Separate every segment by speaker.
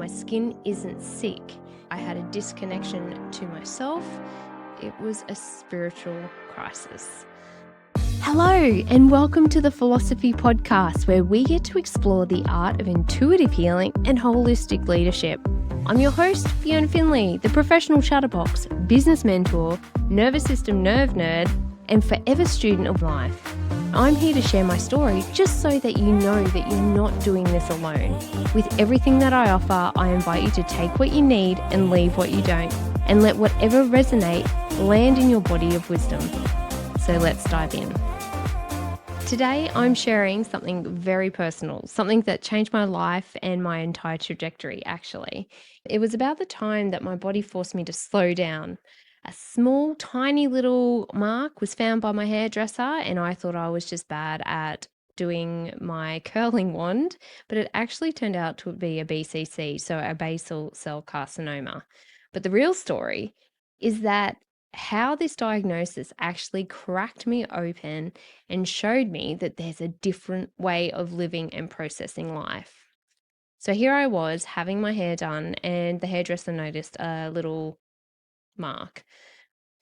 Speaker 1: My skin isn't sick. I had a disconnection to myself. It was a spiritual crisis. Hello, and welcome to the Philosophy Podcast, where we get to explore the art of intuitive healing and holistic leadership. I'm your host, Fiona Finley, the professional chatterbox, business mentor, nervous system nerve nerd, and forever student of life. I'm here to share my story just so that you know that you're not doing this alone. With everything that I offer, I invite you to take what you need and leave what you don't, and let whatever resonate land in your body of wisdom. So let's dive in. Today, I'm sharing something very personal, something that changed my life and my entire trajectory, actually. It was about the time that my body forced me to slow down. A small, tiny little mark was found by my hairdresser, and I thought I was just bad at doing my curling wand, but it actually turned out to be a BCC, so a basal cell carcinoma. But the real story is that how this diagnosis actually cracked me open and showed me that there's a different way of living and processing life. So here I was having my hair done, and the hairdresser noticed a little mark.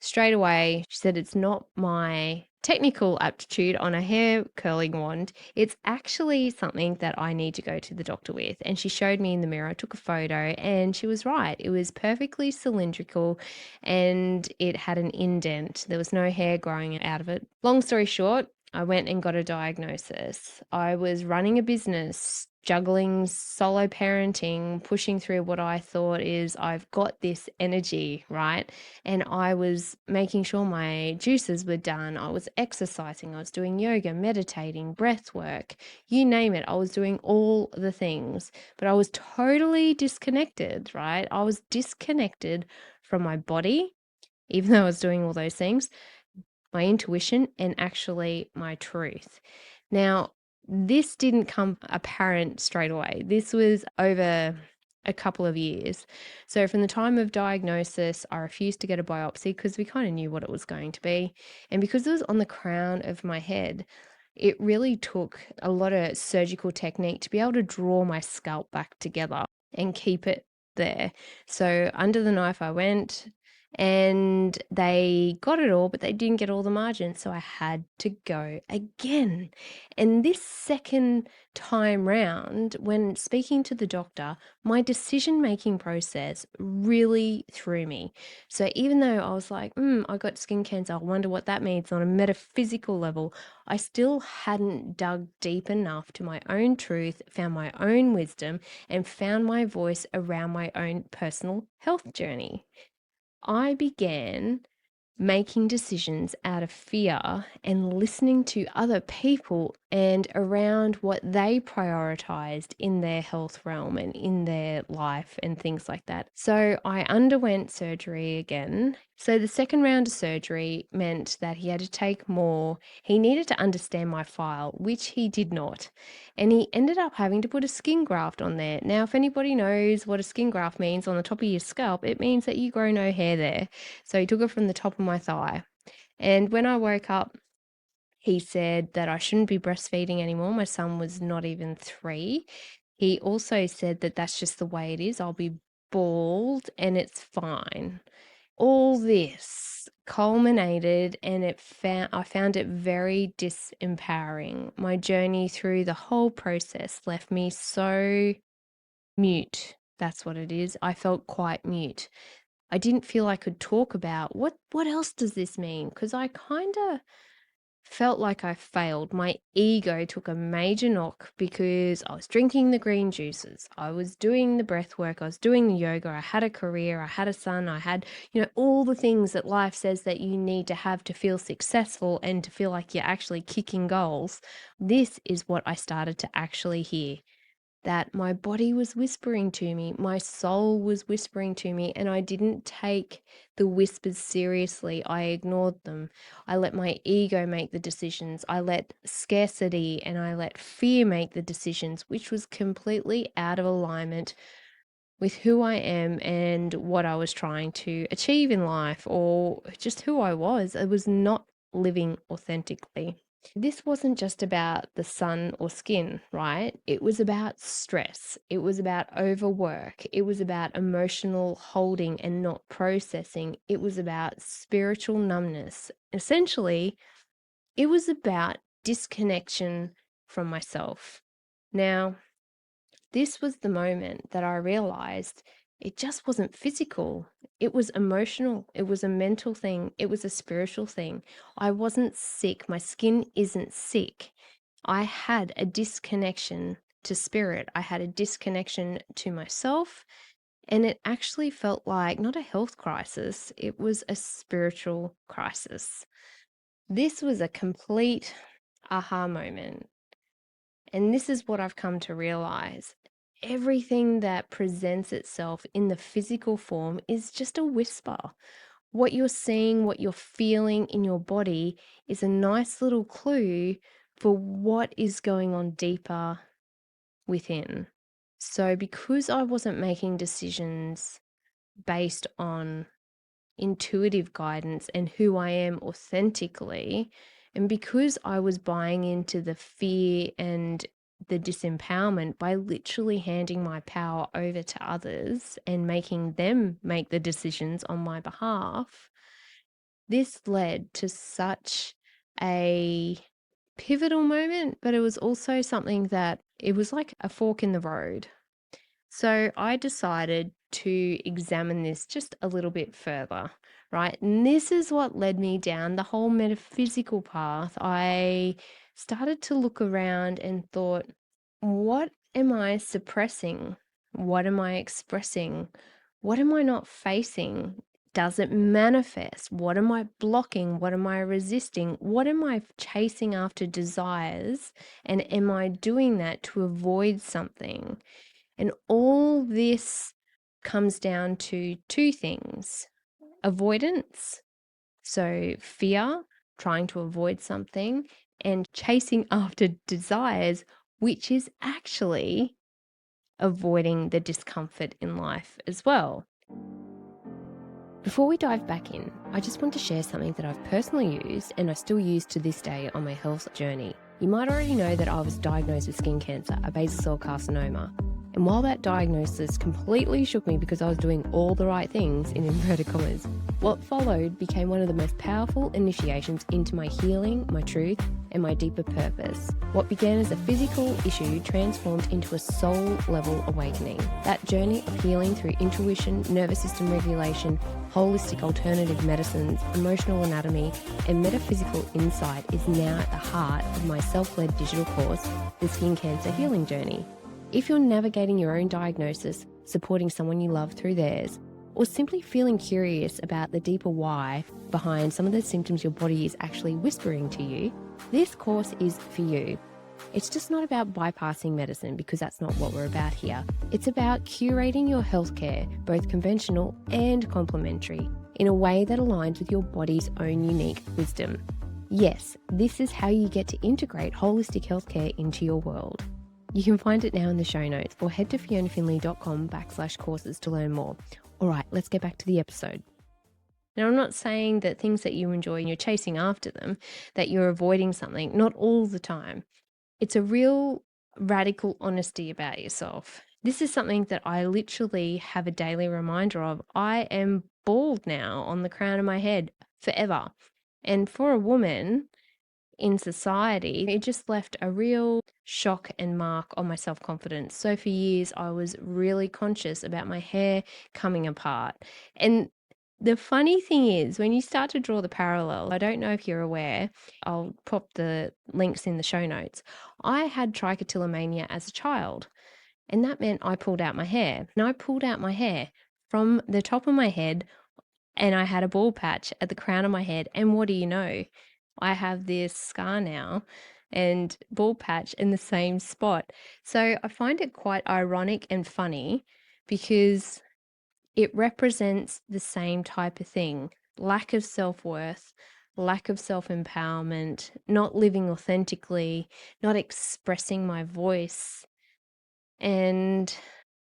Speaker 1: Straight away, she said, it's not my technical aptitude on a hair curling wand. It's actually something that I need to go to the doctor with. And she showed me in the mirror, I took a photo, and she was right. It was perfectly cylindrical and it had an indent. There was no hair growing out of it. Long story short, I went and got a diagnosis. I was running a business, juggling solo parenting, pushing through what I thought is I've got this energy, right? And I was making sure my juices were done. I was exercising. I was doing yoga, meditating, breath work, you name it. I was doing all the things, but I was totally disconnected, right? I was disconnected from my body, even though I was doing all those things, my intuition, and actually my truth. Now, this didn't come apparent straight away. This was over a couple of years. So from the time of diagnosis, I refused to get a biopsy because we kind of knew what it was going to be. And because it was on the crown of my head, it really took a lot of surgical technique to be able to draw my scalp back together and keep it there. So under the knife I went, and they got it all, but they didn't get all the margins. So I had to go again. And this second time round, when speaking to the doctor, my decision-making process really threw me. So even though I was like, I got skin cancer, I wonder what that means on a metaphysical level, I still hadn't dug deep enough to my own truth, found my own wisdom, and found my voice around my own personal health journey. I began making decisions out of fear and listening to other people and around what they prioritized in their health realm and in their life and things like that. So I underwent surgery again. So the second round of surgery meant that he had to take more. He needed to understand my file, which he did not. And he ended up having to put a skin graft on there. Now, if anybody knows what a skin graft means on the top of your scalp, it means that you grow no hair there. So he took it from the top of my thigh. And when I woke up, he said that I shouldn't be breastfeeding anymore. My son was not even 3. He also said that that's just the way it is. I'll be bald and it's fine. All this culminated, and I found it very disempowering. My journey through the whole process left me so mute. That's what it is. I felt quite mute. I didn't feel I could talk about what else does this mean? Because I kind of felt like I failed. My ego took a major knock because I was drinking the green juices. I was doing the breath work. I was doing the yoga. I had a career. I had a son. I had, all the things that life says that you need to have to feel successful and to feel like you're actually kicking goals. This is what I started to actually hear. That my body was whispering to me, my soul was whispering to me, and I didn't take the whispers seriously. I ignored them. I let my ego make the decisions. I let scarcity and I let fear make the decisions, which was completely out of alignment with who I am and what I was trying to achieve in life, or just who I was. I was not living authentically. This wasn't just about the sun or skin, right? It was about stress. It was about overwork. It was about emotional holding and not processing. It was about spiritual numbness. Essentially, it was about disconnection from myself. Now, this was the moment that I realized it just wasn't physical. It was emotional. It was a mental thing. It was a spiritual thing. I wasn't sick. My skin isn't sick. I had a disconnection to spirit. I had a disconnection to myself. And it actually felt like not a health crisis, it was a spiritual crisis. This was a complete aha moment. And this is what I've come to realize. Everything that presents itself in the physical form is just a whisper. What you're seeing, what you're feeling in your body is a nice little clue for what is going on deeper within. So, because I wasn't making decisions based on intuitive guidance and who I am authentically, and because I was buying into the fear and the disempowerment by literally handing my power over to others and making them make the decisions on my behalf, this led to such a pivotal moment, but it was also something that it was like a fork in the road. So I decided to examine this just a little bit further, right? And this is what led me down the whole metaphysical path. I started to look around and thought, what am I suppressing? What am I expressing? What am I not facing? Does it manifest? What am I blocking? What am I resisting? What am I chasing after desires? And am I doing that to avoid something? And all this comes down to two things: avoidance, so fear, trying to avoid something, and chasing after desires, which is actually avoiding the discomfort in life as well. Before we dive back in, I just want to share something that I've personally used and I still use to this day on my health journey. You might already know that I was diagnosed with skin cancer, a basal cell carcinoma. And while that diagnosis completely shook me because I was doing all the right things, in inverted commas, what followed became one of the most powerful initiations into my healing, my truth, and my deeper purpose. What began as a physical issue transformed into a soul-level awakening. That journey of healing through intuition, nervous system regulation, holistic alternative medicines, emotional anatomy, and metaphysical insight is now at the heart of my self-led digital course, The Skin Cancer Healing Journey. If you're navigating your own diagnosis, supporting someone you love through theirs, or simply feeling curious about the deeper why behind some of the symptoms your body is actually whispering to you, this course is for you. It's just not about bypassing medicine, because that's not what we're about here. It's about curating your healthcare, both conventional and complementary, in a way that aligns with your body's own unique wisdom. Yes, this is how you get to integrate holistic healthcare into your world. You can find it now in the show notes, or head to fionafinley.com/courses to learn more. All right, let's get back to the episode. Now, I'm not saying that things that you enjoy and you're chasing after them, that you're avoiding something, not all the time. It's a real radical honesty about yourself. This is something that I literally have a daily reminder of. I am bald now on the crown of my head forever. And for a woman in society, it just left a real shock and mark on my self-confidence. So for years, I was really conscious about my hair coming apart. And the funny thing is, when you start to draw the parallel, I don't know if you're aware, I'll pop the links in the show notes. I had trichotillomania as a child, and that meant I pulled out my hair. And I pulled out my hair from the top of my head, and I had a bald patch at the crown of my head. And what do you know? I have this scar now and bald patch in the same spot. So I find it quite ironic and funny, because it represents the same type of thing: lack of self-worth, lack of self-empowerment, not living authentically, not expressing my voice. And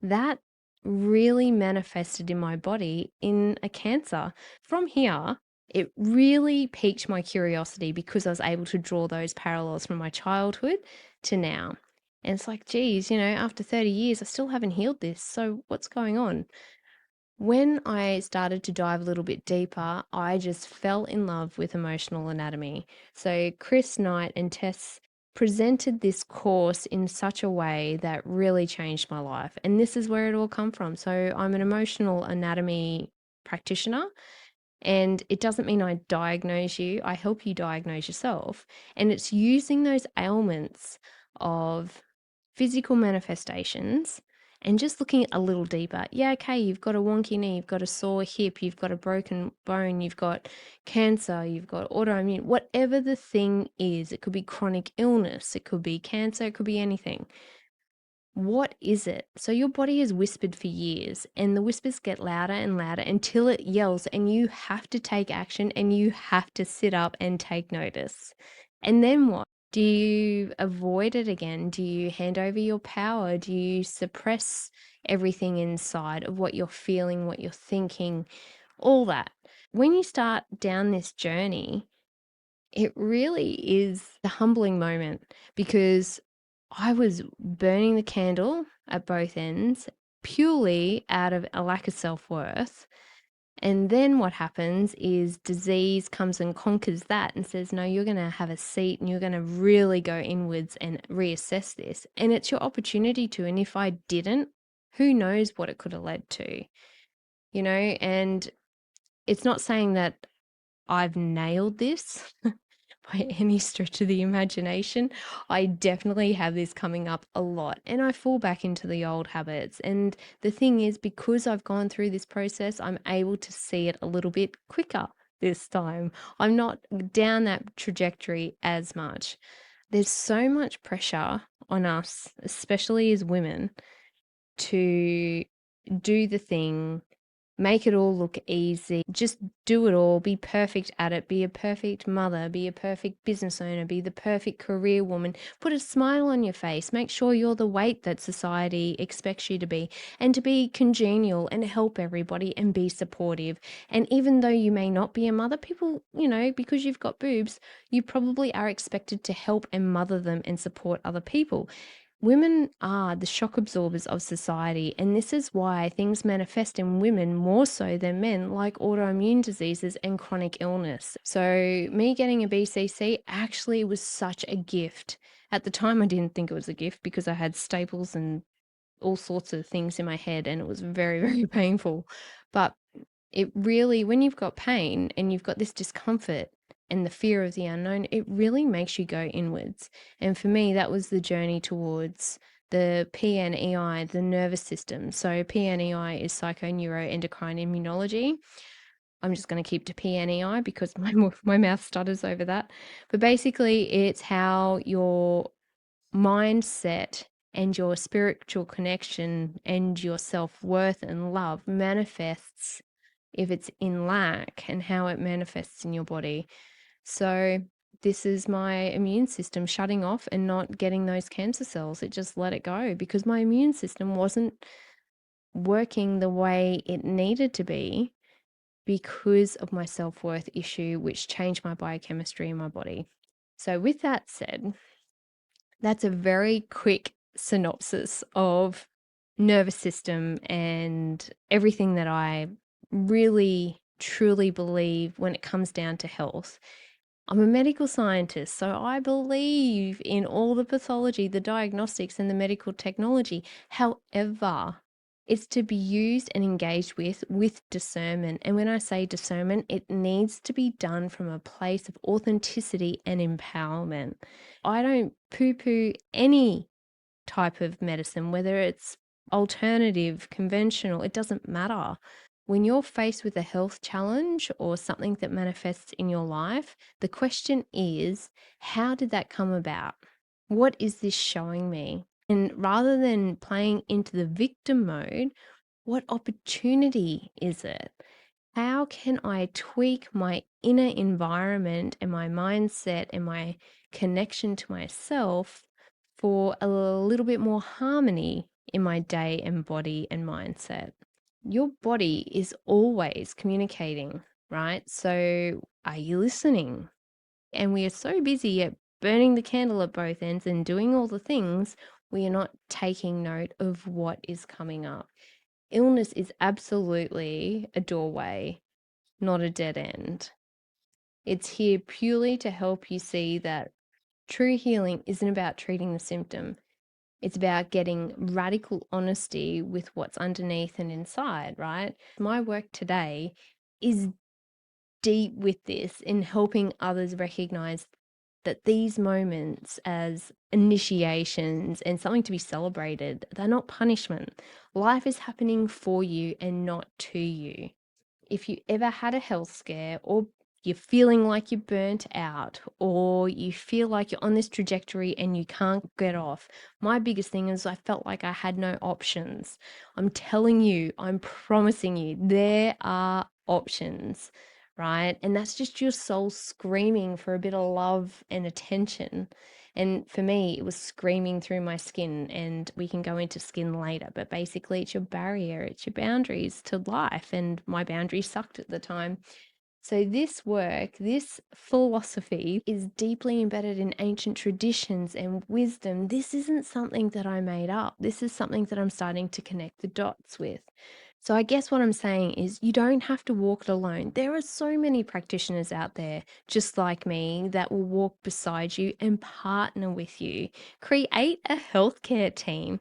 Speaker 1: that really manifested in my body in a cancer. From here, It really piqued my curiosity because I was able to draw those parallels from my childhood to now. And it's like, geez, after 30 years, I still haven't healed this. So what's going on? When I started to dive a little bit deeper, I just fell in love with emotional anatomy. So Chris Knight and Tess presented this course in such a way that really changed my life. And this is where it all come from. So I'm an emotional anatomy practitioner, and it doesn't mean I diagnose you. I help you diagnose yourself. And it's using those ailments of physical manifestations and just looking a little deeper. Yeah, okay, you've got a wonky knee, you've got a sore hip, you've got a broken bone, you've got cancer, you've got autoimmune, whatever the thing is. It could be chronic illness, it could be cancer, it could be anything. What is it? So your body has whispered for years, and the whispers get louder and louder until it yells, and you have to take action and you have to sit up and take notice. And then what? Do you avoid it again? Do you hand over your power? Do you suppress everything inside of what you're feeling, what you're thinking, all that? When you start down this journey, it really is a humbling moment because I was burning the candle at both ends purely out of a lack of self-worth. And then what happens is disease comes and conquers that and says, no, you're going to have a seat and you're going to really go inwards and reassess this. And it's your opportunity to. And if I didn't, who knows what it could have led to, and it's not saying that I've nailed this by any stretch of the imagination. I definitely have this coming up a lot, and I fall back into the old habits. And the thing is, because I've gone through this process, I'm able to see it a little bit quicker this time. I'm not down that trajectory as much. There's so much pressure on us, especially as women, to do the thing, make it all look easy, just do it all, be perfect at it, be a perfect mother, be a perfect business owner, be the perfect career woman, put a smile on your face, make sure you're the weight that society expects you to be, and to be congenial and help everybody and be supportive. And even though you may not be a mother, people, because you've got boobs, you probably are expected to help and mother them and support other people. Women are the shock absorbers of society, and this is why things manifest in women more so than men, like autoimmune diseases and chronic illness. So me getting a BCC actually was such a gift. At the time, I didn't think it was a gift because I had staples and all sorts of things in my head, and it was very, very painful. But it really, when you've got pain and you've got this discomfort and the fear of the unknown, it really makes you go inwards. And for me, that was the journey towards the PNEI, the nervous system. So PNEI is psychoneuroendocrine immunology. I'm just going to keep to PNEI because my mouth stutters over that. But basically, it's how your mindset and your spiritual connection and your self-worth and love manifests if it's in lack, and how it manifests in your body. So this is my immune system shutting off and not getting those cancer cells. It just let it go because my immune system wasn't working the way it needed to be because of my self-worth issue, which changed my biochemistry in my body. So with that said, that's a very quick synopsis of nervous system and everything that I really truly believe when it comes down to health. I'm a medical scientist, so I believe in all the pathology, the diagnostics, and the medical technology. However, it's to be used and engaged with discernment. And when I say discernment, it needs to be done from a place of authenticity and empowerment. I don't poo-poo any type of medicine, whether it's alternative, conventional, it doesn't matter. When you're faced with a health challenge or something that manifests in your life, the question is, how did that come about? What is this showing me? And rather than playing into the victim mode, what opportunity is it? How can I tweak my inner environment and my mindset and my connection to myself for a little bit more harmony in my day and body and mindset? Your body is always communicating right? So are you listening? And we are so busy at burning the candle at both ends and doing all the things, we are not taking note of what is coming up. Illness is absolutely a doorway, not a dead end. It's here purely to help you see that true healing isn't about treating the symptom. It's about getting radical honesty with what's underneath and inside, right? My work today is deep with this in helping others recognize that these moments as initiations and something to be celebrated, they're not punishment. Life is happening for you and not to you. If you ever had a health scare, or you're feeling like you're burnt out, or you feel like you're on this trajectory and you can't get off, my biggest thing is I felt like I had no options. I'm telling you, I'm promising you, there are options, right? And that's just your soul screaming for a bit of love and attention. And for me, it was screaming through my skin, and we can go into skin later, but basically it's your barrier, it's your boundaries to life. And my boundaries sucked at the time. So this work, this philosophy is deeply embedded in ancient traditions and wisdom. This isn't something that I made up. This is something that I'm starting to connect the dots with. So I guess what I'm saying is you don't have to walk it alone. There are so many practitioners out there just like me that will walk beside you and partner with you. Create a healthcare team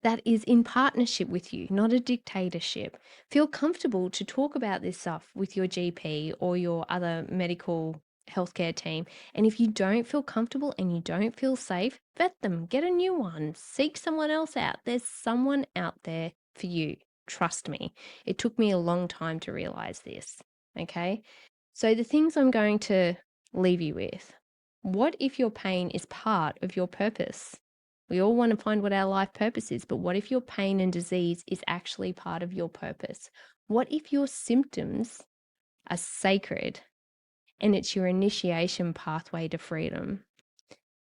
Speaker 1: that is in partnership with you, not a dictatorship. Feel comfortable to talk about this stuff with your GP or your other medical healthcare team. And if you don't feel comfortable and you don't feel safe, vet them, get a new one, seek someone else out. There's someone out there for you. Trust me. It took me a long time to realize this. Okay. So the things I'm going to leave you with. What if your pain is part of your purpose? We all want to find what our life purpose is, but what if your pain and disease is actually part of your purpose? What if your symptoms are sacred and it's your initiation pathway to freedom?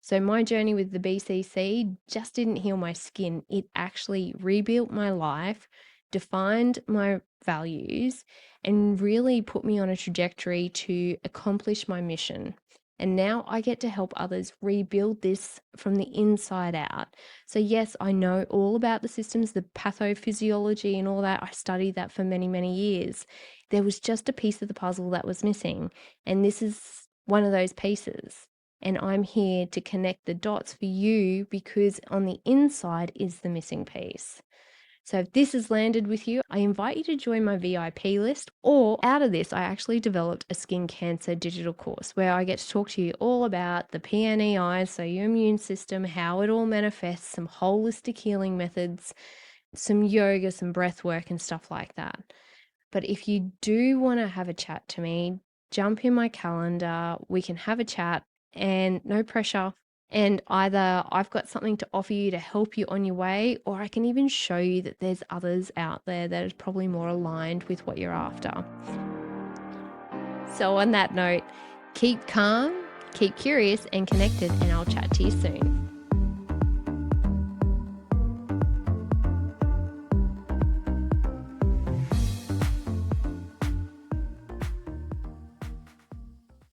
Speaker 1: So my journey with the BCC just didn't heal my skin. It actually rebuilt my life, defined my values, and really put me on a trajectory to accomplish my mission. And now I get to help others rebuild this from the inside out. So yes, I know all about the systems, the pathophysiology and all that. I studied that for many, many years. There was just a piece of the puzzle that was missing. And this is one of those pieces. And I'm here to connect the dots for you because on the inside is the missing piece. So if this has landed with you, I invite you to join my VIP list, or out of this, I actually developed a skin cancer digital course where I get to talk to you all about the PNEI, so your immune system, how it all manifests, some holistic healing methods, some yoga, some breath work and stuff like that. But if you do want to have a chat to me, jump in my calendar, we can have a chat and no pressure. And either I've got something to offer you to help you on your way, or I can even show you that there's others out there that is probably more aligned with what you're after. So on that note, keep calm, keep curious and connected, and I'll chat to you soon.